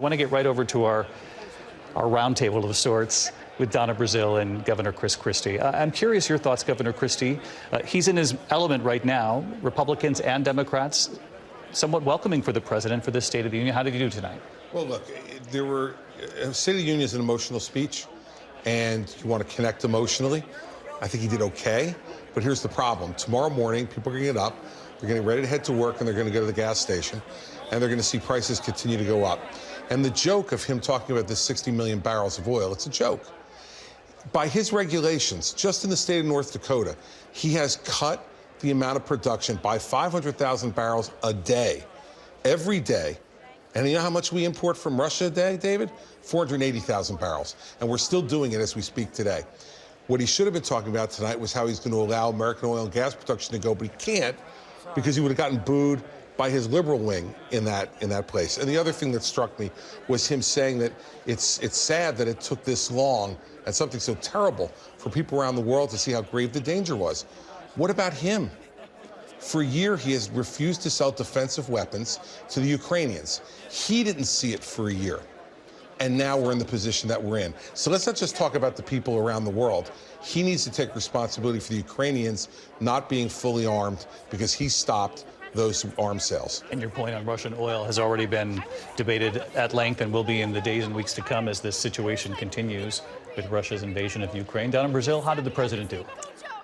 I want to get right over to our roundtable of sorts with Donna Brazile and Governor Chris Christie. I'm curious your thoughts, Governor Christie. He's in his element right now. Republicans and Democrats somewhat welcoming for the president for this State of the Union. How did he do tonight? Well, look, State of the Union is an emotional speech, and you want to connect emotionally. I think he did okay, but here's the problem. Tomorrow morning, people are going to get up, they're getting ready to head to work, and they're going to go to the gas station, and they're going to see prices continue to go up. And the joke of him talking about this 60 million barrels of oil, it's a joke. By his regulations, just in the state of North Dakota, he has cut the amount of production by 500,000 barrels a day, every day. And you know how much we import from Russia a day, David? 480,000 barrels. And we're still doing it as we speak today. What he should have been talking about tonight was how he's going to allow American oil and gas production to go, but he can't because he would have gotten booed by his liberal wing in that place. And the other thing that struck me was him saying that it's sad that it took this long and something so terrible for people around the world to see how grave the danger was. What about him? For a year, he has refused to sell defensive weapons to the Ukrainians. He didn't see it for a year. And now we're in the position that we're in. So let's not just talk about the people around the world. He needs to take responsibility for the Ukrainians not being fully armed because he stopped those arms sales. And your point on Russian oil has already been debated at length and will be in the days and weeks to come as this situation continues with Russia's invasion of Ukraine. Donna Brazile, how did the president do?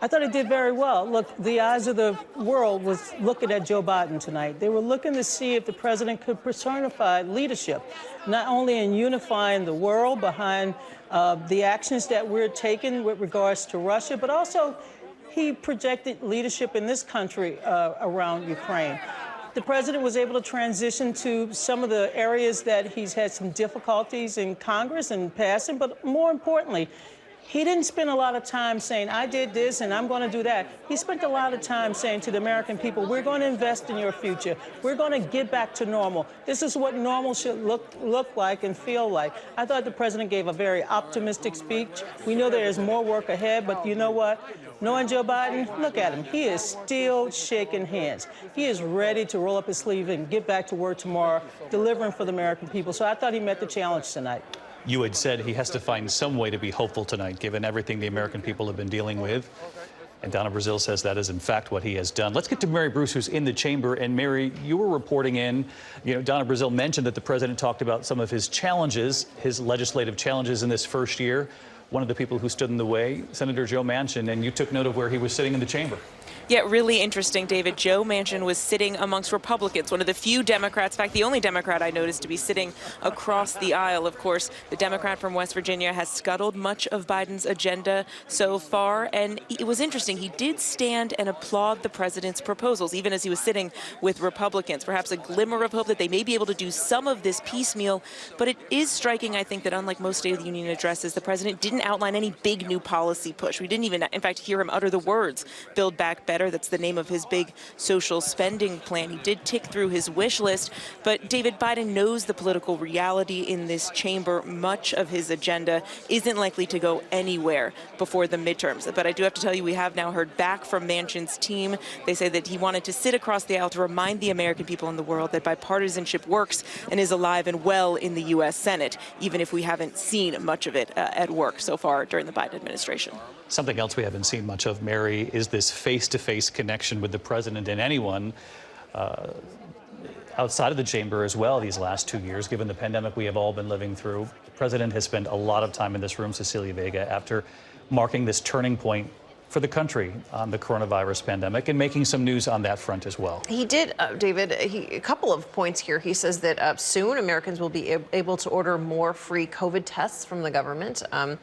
I thought he did very well. Look, the eyes of the world was looking at Joe Biden tonight. They were looking to see if the president could personify leadership, not only in unifying the world behind the actions that we're taking with regards to Russia, but also he projected leadership in this country around Ukraine. The president was able to transition to some of the areas that he's had some difficulties in Congress and passing, but more importantly, he didn't spend a lot of time saying, I did this and I'm going to do that. He spent a lot of time saying to the American people, we're going to invest in your future. We're going to get back to normal. This is what normal should look like and feel like. I thought the president gave a very optimistic speech. We know there is more work ahead, but you know what? Knowing Joe Biden, look at him. He is still shaking hands. He is ready to roll up his sleeve and get back to work tomorrow, delivering for the American people. So I thought he met the challenge tonight. You had said he has to find some way to be hopeful tonight, given everything the American people have been dealing with. And Donna Brazile says that is, in fact, what he has done. Let's get to Mary Bruce, who's in the chamber. And, Mary, you were reporting in. Donna Brazile mentioned that the president talked about some of his challenges, his legislative challenges in this first year. One of the people who stood in the way, Senator Joe Manchin, and you took note of where he was sitting in the chamber. Yeah, really interesting, David. Joe Manchin was sitting amongst Republicans, one of the few Democrats, in fact, the only Democrat I noticed to be sitting across the aisle. Of course, the Democrat from West Virginia has scuttled much of Biden's agenda so far, and it was interesting. He did stand and applaud the president's proposals, even as he was sitting with Republicans. Perhaps a glimmer of hope that they may be able to do some of this piecemeal, but it is striking, I think, that unlike most State of the Union addresses, the president didn't outline any big new policy push. We didn't even, in fact, hear him utter the words, Build Back Better. That's the name of his big social spending plan. He did tick through his wish list, but David Biden knows the political reality in this chamber. Much of his agenda isn't likely to go anywhere before the midterms. But I do have to tell you, we have now heard back from Manchin's team. They say that he wanted to sit across the aisle to remind the American people in the world that bipartisanship works and is alive and well in the U.S. Senate, even if we haven't seen much of it at work so far during the Biden administration. Something else we haven't seen much of, Mary, is this face-to-face connection with the president and anyone outside of the chamber as well these last 2 years, given the pandemic we have all been living through. The president has spent a lot of time in this room, Cecilia Vega, after marking this turning point for the country on the coronavirus pandemic and making some news on that front as well. He did, David, a couple of points here. He says that soon Americans will be able to order more free COVID tests from the government, 1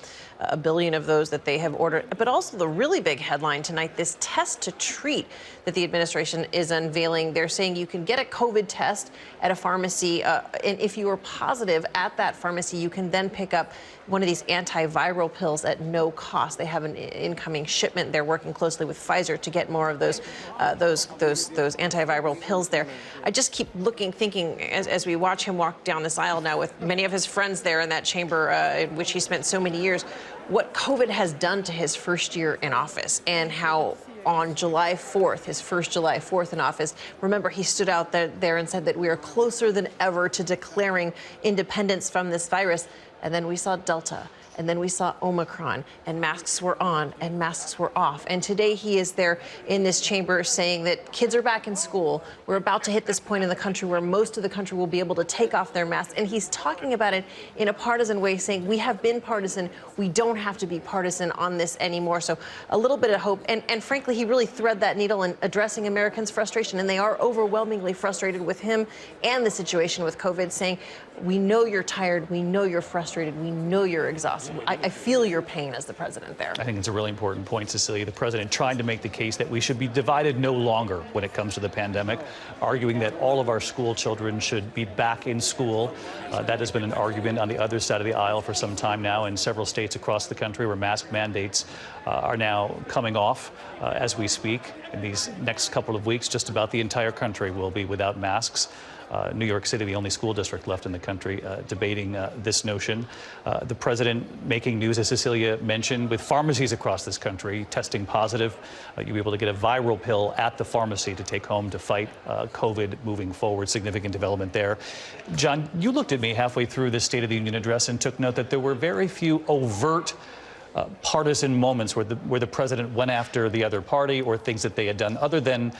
billion of those that they have ordered. But also the really big headline tonight, this test to treat that the administration is unveiling. They're saying you can get a COVID test at a pharmacy, and if you are positive at that pharmacy, you can then pick up one of these antiviral pills at no cost. They have an incoming shipment. They're working closely with Pfizer to get more of those antiviral pills there. I just keep thinking as we watch him walk down this aisle now with many of his friends there in that chamber in which he spent so many years. what COVID has done to his first year in office and how on July 4th, his first July 4th in office, remember, he stood out there and said that we are closer than ever to declaring independence from this virus. And then we saw Delta. And then we saw Omicron, and masks were on and masks were off. And today he is there in this chamber saying that kids are back in school. We're about to hit this point in the country where most of the country will be able to take off their masks. And he's talking about it in a partisan way, saying we have been partisan. We don't have to be partisan on this anymore. So a little bit of hope. And frankly, he really thread that needle in addressing Americans' frustration. And they are overwhelmingly frustrated with him and the situation with COVID, saying, we know you're tired. We know you're frustrated. We know you're exhausted. I feel your pain as the president there. I think it's a really important point, Cecilia. The president trying to make the case that we should be divided no longer when it comes to the pandemic, arguing that all of our school children should be back in school. That has been an argument on the other side of the aisle for some time now in several states across the country where mask mandates are now coming off as we speak. In these next couple of weeks, just about the entire country will be without masks. New York City, the only school district left in the country, debating this notion. The president making news, as Cecilia mentioned, with pharmacies across this country testing positive. You'll be able to get a viral pill at the pharmacy to take home to fight COVID moving forward. Significant development there. John, you looked at me halfway through this State of the Union address and took note that there were very few overt partisan moments where the president went after the other party or things that they had done, other than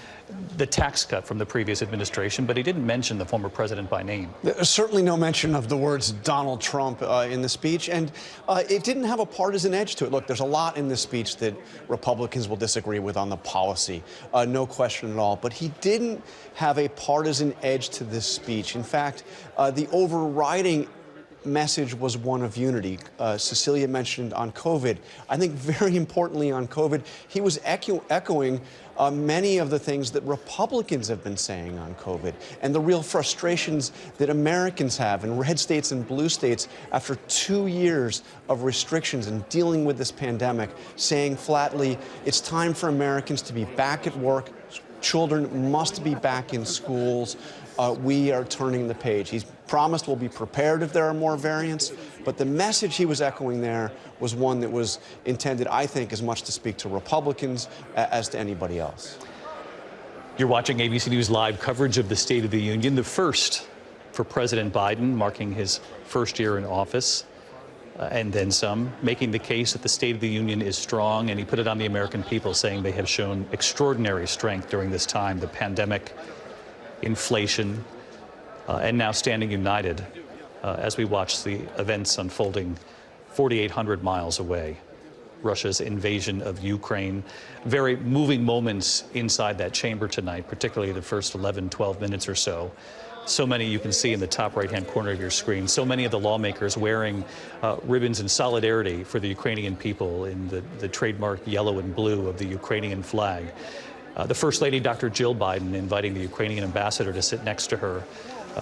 the tax cut from the previous administration, but he didn't mention the former president by name. There's certainly no mention of the words Donald Trump in the speech, and it didn't have a partisan edge to it. Look, there's a lot in this speech that Republicans will disagree with on the policy, no question at all, but he didn't have a partisan edge to this speech. In fact, the overriding message was one of unity. Cecilia mentioned on COVID. I think very importantly on COVID, he was echoing many of the things that Republicans have been saying on COVID and the real frustrations that Americans have in red states and blue states after 2 years of restrictions and dealing with this pandemic, saying flatly, it's time for Americans to be back at work. Children must be back in schools. We are turning the page. He's promised we'll be prepared if there are more variants, but the message he was echoing there was one that was intended, I think, as much to speak to Republicans as to anybody else. You're watching ABC News Live coverage of the State of the Union, the first for President Biden, marking his first year in office, and then some, making the case that the State of the Union is strong, and he put it on the American people, saying they have shown extraordinary strength during this time, the pandemic, inflation, and now standing united as we watch the events unfolding 4,800 miles away. Russia's invasion of Ukraine. Very moving moments inside that chamber tonight, particularly the first 11, 12 minutes or so. So many you can see in the top right-hand corner of your screen. So many of the lawmakers wearing ribbons in solidarity for the Ukrainian people in the trademark yellow and blue of the Ukrainian flag. The First Lady, Dr. Jill Biden, inviting the Ukrainian ambassador to sit next to her.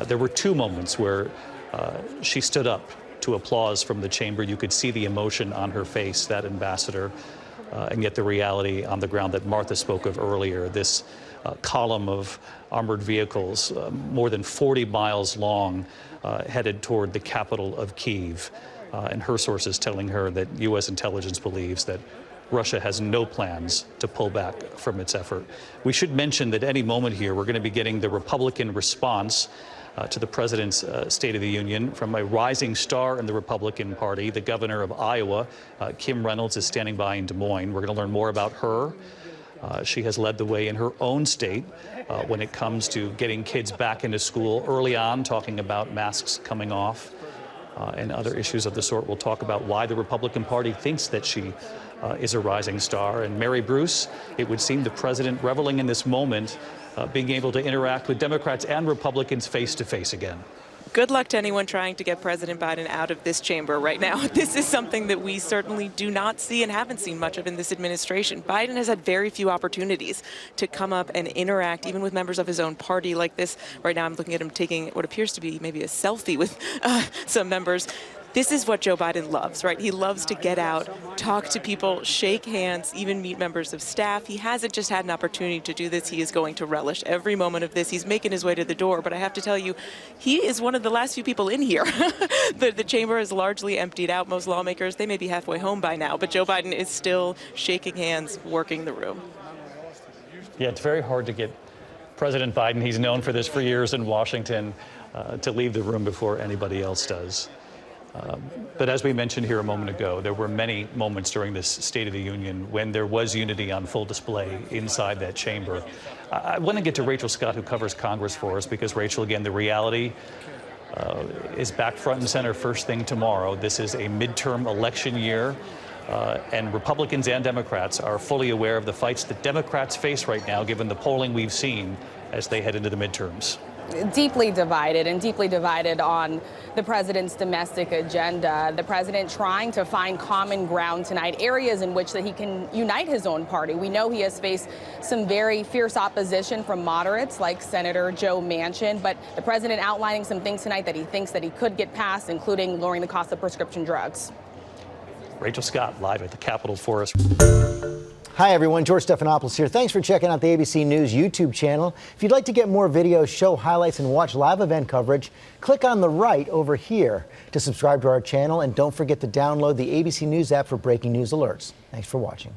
There were two moments where she stood up to applause from the chamber. You could see the emotion on her face, that ambassador, and yet the reality on the ground that Martha spoke of earlier, this column of armored vehicles, more than 40 miles long, headed toward the capital of Kyiv. And her sources telling her that U.S. intelligence believes that Russia has no plans to pull back from its effort. We should mention that any moment here, we're going to be getting the Republican response to the president's State of the Union from a rising star in the Republican Party. The governor of Iowa, Kim Reynolds, is standing by in Des Moines. We're going to learn more about her. She has led the way in her own state when it comes to getting kids back into school early on, talking about masks coming off and other issues of the sort. We'll talk about why the Republican Party thinks that she is a rising star. And Mary Bruce, it would seem the president reveling in this moment, being able to interact with Democrats and Republicans face to face again. Good luck to anyone trying to get President Biden out of this chamber right now. This is something that we certainly do not see and haven't seen much of in this administration. Biden has had very few opportunities to come up and interact, even with members of his own party like this. Right now I'm looking at him taking what appears to be maybe a selfie with some members. This is what Joe Biden loves, right? He loves to get out, talk to people, shake hands, even meet members of staff. He hasn't just had an opportunity to do this. He is going to relish every moment of this. He's making his way to the door, but I have to tell you, he is one of the last few people in here. The chamber is largely emptied out. Most lawmakers, they may be halfway home by now, but Joe Biden is still shaking hands, working the room. Yeah, it's very hard to get President Biden, he's known for this for years in Washington, to leave the room before anybody else does. But as we mentioned here a moment ago, there were many moments during this State of the Union when there was unity on full display inside that chamber. I want to get to Rachel Scott, who covers Congress for us, because, Rachel, again, the reality is back front and center first thing tomorrow. This is a midterm election year. And Republicans and Democrats are fully aware of the fights that Democrats face right now, given the polling we've seen as they head into the midterms. Deeply divided on the president's domestic agenda. The president trying to find common ground tonight, areas in which that he can unite his own party. We know he has faced some very fierce opposition from moderates like Senator Joe Manchin, but the president outlining some things tonight that he thinks that he could get passed, including lowering the cost of prescription drugs. Rachel Scott live at the Capitol for us. Hi, everyone. George Stephanopoulos here. Thanks for checking out the ABC News YouTube channel. If you'd like to get more videos, show highlights, and watch live event coverage, click on the right over here to subscribe to our channel. And don't forget to download the ABC News app for breaking news alerts. Thanks for watching.